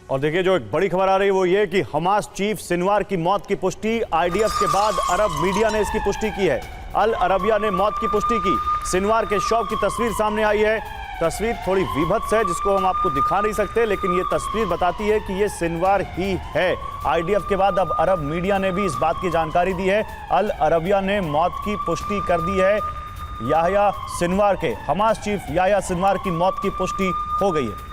और देखिए जो एक बड़ी खबर आ रही है वो ये कि हमास चीफ सिनवार की मौत की पुष्टि आईडीएफ के बाद अरब मीडिया ने इसकी पुष्टि की है। अल अरबिया ने मौत की पुष्टि की। सिनवार के शव की तस्वीर सामने आई है। तस्वीर थोड़ी विभत्स है जिसको हम आपको दिखा नहीं सकते, लेकिन ये तस्वीर बताती है कि ये सिनवार ही है। आईडीएफ के बाद अब अरब मीडिया ने भी इस बात की जानकारी दी है। अल अरबिया ने मौत की पुष्टि कर दी है। याह्या सिनवार के हमास चीफ याह्या सिनवार की मौत की पुष्टि हो गई है।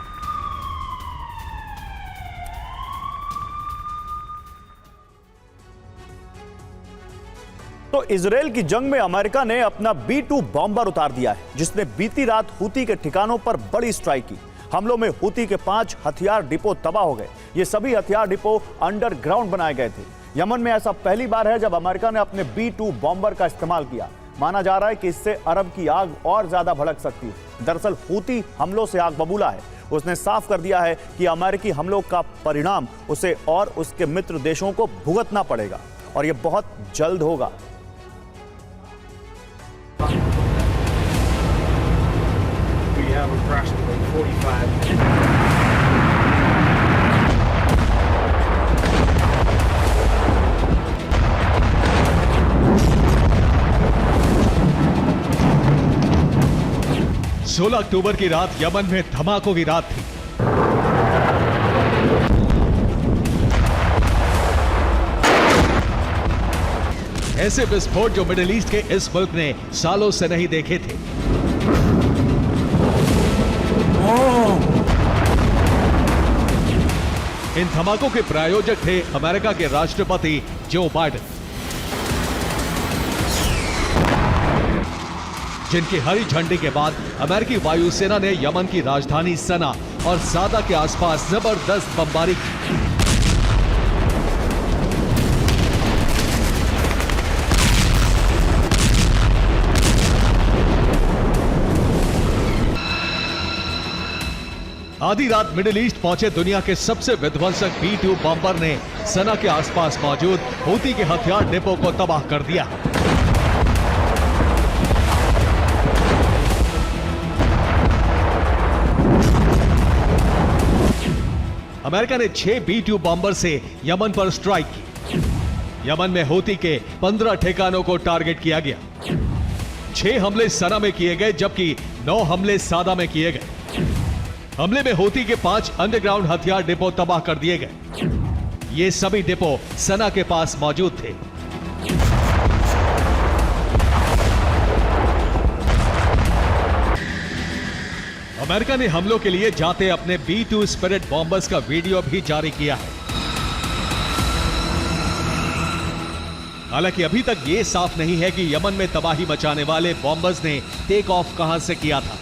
तो इजराइल की जंग में अमेरिका ने अपना B-2 बॉम्बर उतार दिया है, जिसने बीती रात हूती के ठिकानों पर बड़ी स्ट्राइक की। हमलों में हूती के 5 हथियार डिपो तबाह हो गए। ये सभी हथियार डिपो अंडरग्राउंड बनाए गए थे। यमन में ऐसा पहली बार है जब अमेरिका ने अपने B-2 बॉम्बर का इस्तेमाल किया। माना जा रहा है कि इससे अरब की आग और ज्यादा भड़क सकती है। दरअसल हूती हमलों से आग बबूला है। उसने साफ कर दिया है कि अमेरिकी हमलों का परिणाम उसे और उसके मित्र देशों को भुगतना पड़ेगा, और यह बहुत जल्द होगा। have approximately 45 minutes. सोलह अक्टूबर की रात यमन में धमाकों की रात थी। ऐसे विस्फोट जो मिडिल ईस्ट के इस मुल्क ने सालों से नहीं देखे थे। इन धमाकों के प्रायोजक थे अमेरिका के राष्ट्रपति जो बाइडेन, जिनकी हरी झंडी के बाद अमेरिकी वायुसेना ने यमन की राजधानी सना और सादा के आसपास जबरदस्त बमबारी की। आधी रात मिडिल ईस्ट पहुंचे दुनिया के सबसे विध्वंसक B-2 बॉम्बर ने सना के आसपास मौजूद हूती के हथियार डिपो को तबाह कर दिया। अमेरिका ने 6 B-2 बॉम्बर से यमन पर स्ट्राइक की। यमन में हूती के 15 ठिकानों को टारगेट किया गया। 6 हमले सना में किए गए जबकि 9 हमले सादा में किए गए। हमले में हूती के 5 अंडरग्राउंड हथियार डिपो तबाह कर दिए गए। ये सभी डिपो सना के पास मौजूद थे। अमेरिका ने हमलों के लिए जाते अपने B-2 स्पिरिट बॉम्बर्स का वीडियो भी जारी किया है। हालांकि अभी तक यह साफ नहीं है कि यमन में तबाही मचाने वाले बॉम्बर्स ने टेक ऑफ कहां से किया था।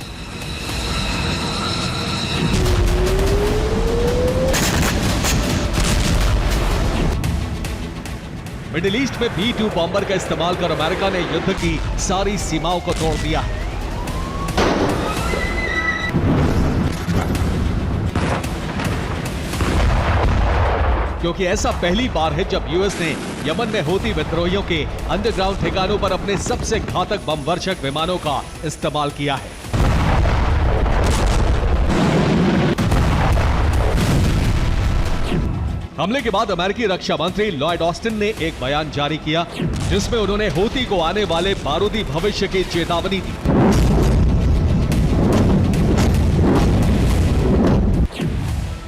मिडिल ईस्ट में B-2 बॉम्बर का इस्तेमाल कर अमेरिका ने युद्ध की सारी सीमाओं को तोड़ दिया है। क्योंकि ऐसा पहली बार है जब यूएस ने यमन में हूती विद्रोहियों के अंडरग्राउंड ठिकानों पर अपने सबसे घातक बम वर्षक विमानों का इस्तेमाल किया है। हमले के बाद अमेरिकी रक्षा मंत्री लॉयड ऑस्टिन ने एक बयान जारी किया जिसमें उन्होंने हूती को आने वाले बारूदी भविष्य की चेतावनी दी।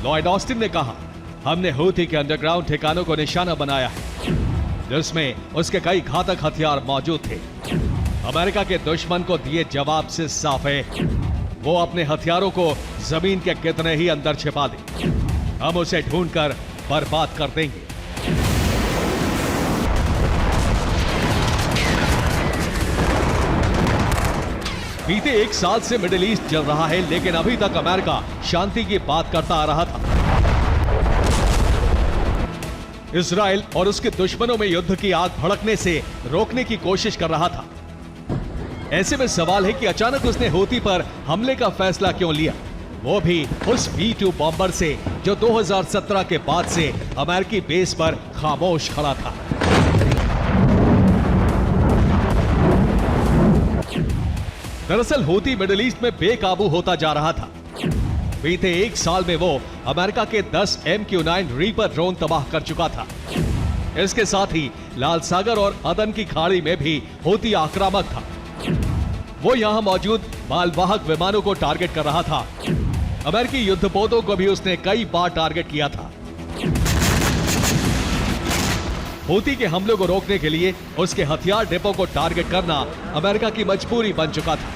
लॉयड ऑस्टिन ने कहा, हमने हूती के अंडरग्राउंड ठिकानों को निशाना बनाया है जिसमें उसके कई घातक हथियार मौजूद थे। अमेरिका के दुश्मन को दिए जवाब से साफ है वो अपने हथियारों को जमीन के कितने ही अंदर छिपा दे, हम उसे ढूंढकर बर्बाद कर देंगे। बीते 1 साल से मिडिल ईस्ट चल रहा है, लेकिन अभी तक अमेरिका शांति की बात करता आ रहा था। इजराइल और उसके दुश्मनों में युद्ध की आग भड़कने से रोकने की कोशिश कर रहा था। ऐसे में सवाल है कि अचानक उसने हूती पर हमले का फैसला क्यों लिया, वो भी उस B-2 बॉम्बर से जो 2017 के बाद से अमेरिकी बेस पर खामोश खड़ा था। दरअसल हूती मिडिल ईस्ट में बेकाबू होता जा रहा था। बीते एक साल में वो अमेरिका के 10 MQ-9 रीपर ड्रोन तबाह कर चुका था। इसके साथ ही लाल सागर और अदन की खाड़ी में भी हूती आक्रामक था। वो यहां मौजूद मालवाहक विमानों को टारगेट कर रहा था। अमेरिकी युद्धपोतों को भी उसने कई बार टारगेट किया था। हूती के हमलों को रोकने के लिए उसके हथियार डिपो को टारगेट करना अमेरिका की मजबूरी बन चुका था।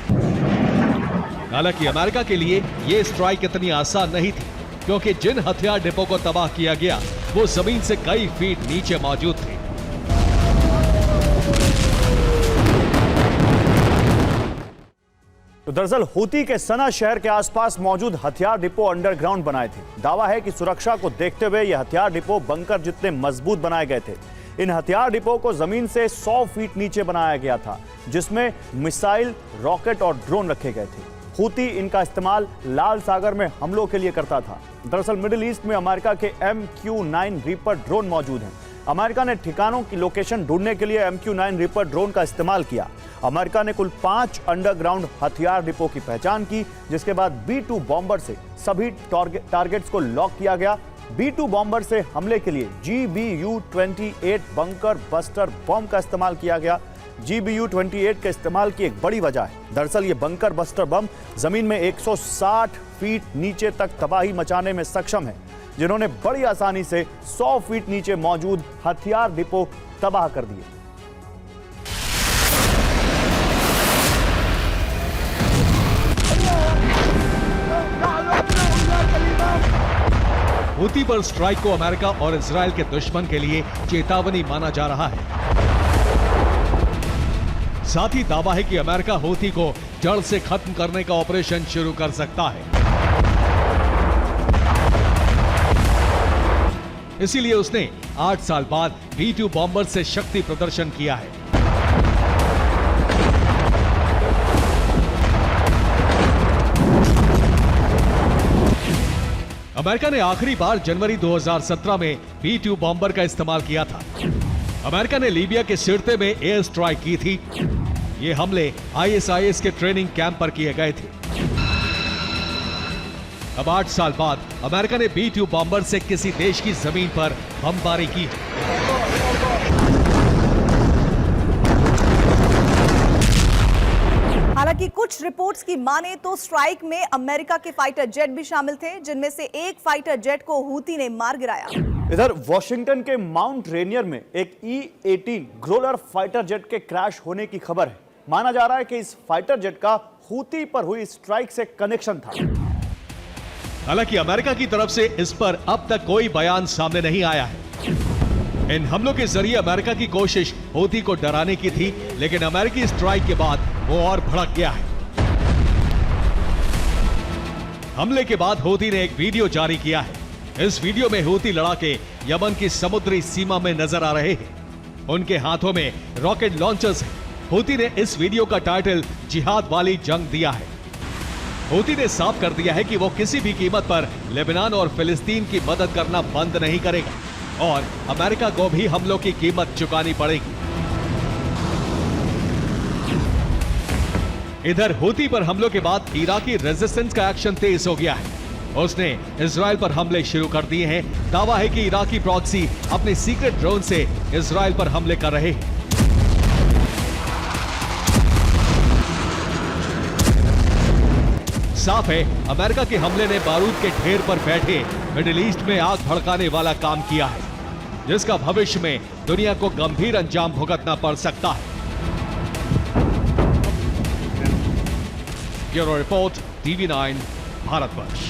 हालांकि अमेरिका के लिए यह स्ट्राइक इतनी आसान नहीं थी, क्योंकि जिन हथियार डिपो को तबाह किया गया वो जमीन से कई फीट नीचे मौजूद थे। तो दरअसल हूती के सना शहर के आसपास मौजूद हथियार डिपो अंडरग्राउंड बनाए थे। दावा है कि सुरक्षा को देखते हुए यह हथियार डिपो बंकर जितने मजबूत बनाए गए थे। इन हथियार डिपो को जमीन से 100 फीट नीचे बनाया गया था, जिसमें मिसाइल, रॉकेट और ड्रोन रखे गए थे। हूती इनका इस्तेमाल लाल सागर में हमलों के लिए करता था। दरअसल मिडिल ईस्ट में अमेरिका के MQ-9 रीपर ड्रोन मौजूद हैं। अमेरिका ने ठिकानों की लोकेशन ढूंढने के लिए MQ-9 रीपर ड्रोन का इस्तेमाल किया। अमेरिका ने कुल 5 अंडरग्राउंड हथियार डिपो की पहचान की, जिसके बाद B-2 बॉम्बर से सभी टारगेट्स को लॉक किया गया। B-2 बॉम्बर से हमले के लिए GBU-28 बंकर बस्टर बॉम्ब का इस्तेमाल किया गया। GBU-28 के इस्तेमाल की एक बड़ी वजह है। दरअसल ये बंकर बस्टर बम जमीन में 160 फीट नीचे तक तबाही मचाने में सक्षम है, जिन्होंने बड़ी आसानी से 100 फीट नीचे मौजूद हथियार डिपो तबाह कर दिए। हूती पर स्ट्राइक को अमेरिका और इजराइल के दुश्मन के लिए चेतावनी माना जा रहा है। साथ ही दावा है कि अमेरिका हूती को जड़ से खत्म करने का ऑपरेशन शुरू कर सकता है। इसीलिए उसने 8 साल बाद B-2 बॉम्बर से शक्ति प्रदर्शन किया है। अमेरिका ने आखिरी बार जनवरी 2017 में B-2 बॉम्बर का इस्तेमाल किया था। अमेरिका ने लीबिया के सिरते में एयर स्ट्राइक की थी। ये हमले ISIS के ट्रेनिंग कैंप पर किए गए थे। अब 8 साल बाद अमेरिका ने B-2 बॉम्बर से किसी देश की जमीन पर बमबारी की। हालांकि कुछ रिपोर्ट्स की माने तो स्ट्राइक में अमेरिका के फाइटर जेट भी शामिल थे, जिनमें से एक फाइटर जेट को हूती ने मार गिराया। इधर वॉशिंगटन के माउंट रेनियर में एक E-18 ग्रोलर फाइटर जेट के क्रैश होने की खबर है। माना जा रहा है कि इस फाइटर जेट का हूती पर हुई स्ट्राइक से कनेक्शन था। हालांकि अमेरिका की तरफ से इस पर अब तक कोई बयान सामने नहीं आया है। इन हमलों के जरिए अमेरिका की कोशिश हूती को डराने की थी, लेकिन अमेरिकी स्ट्राइक के बाद वो और भड़क गया है। हमले के बाद हूती ने एक वीडियो जारी किया है। इस वीडियो में हूती लड़ाके यमन की समुद्री सीमा में नजर आ रहे हैं। उनके हाथों में रॉकेट लॉन्चर्स हैं। हूती ने इस वीडियो का टाइटल जिहाद वाली जंग दिया है। हूती ने साफ कर दिया है कि वो किसी भी कीमत पर लेबनान और फिलिस्तीन की मदद करना बंद नहीं करेगा और अमेरिका को भी हमलों की कीमत चुकानी पड़ेगी। इधर हूती पर हमलों के बाद इराकी रेजिस्टेंस का एक्शन तेज हो गया है। उसने इजराइल पर हमले शुरू कर दिए हैं। दावा है कि इराकी प्रॉक्सी अपने सीक्रेट ड्रोन से इजराइल पर हमले कर रहे हैं। साफ है, अमेरिका के हमले ने बारूद के ढेर पर बैठे मिडिल ईस्ट में आग भड़काने वाला काम किया है, जिसका भविष्य में दुनिया को गंभीर अंजाम भुगतना पड़ सकता है। Bureau report, TV9, Bharatvarsh.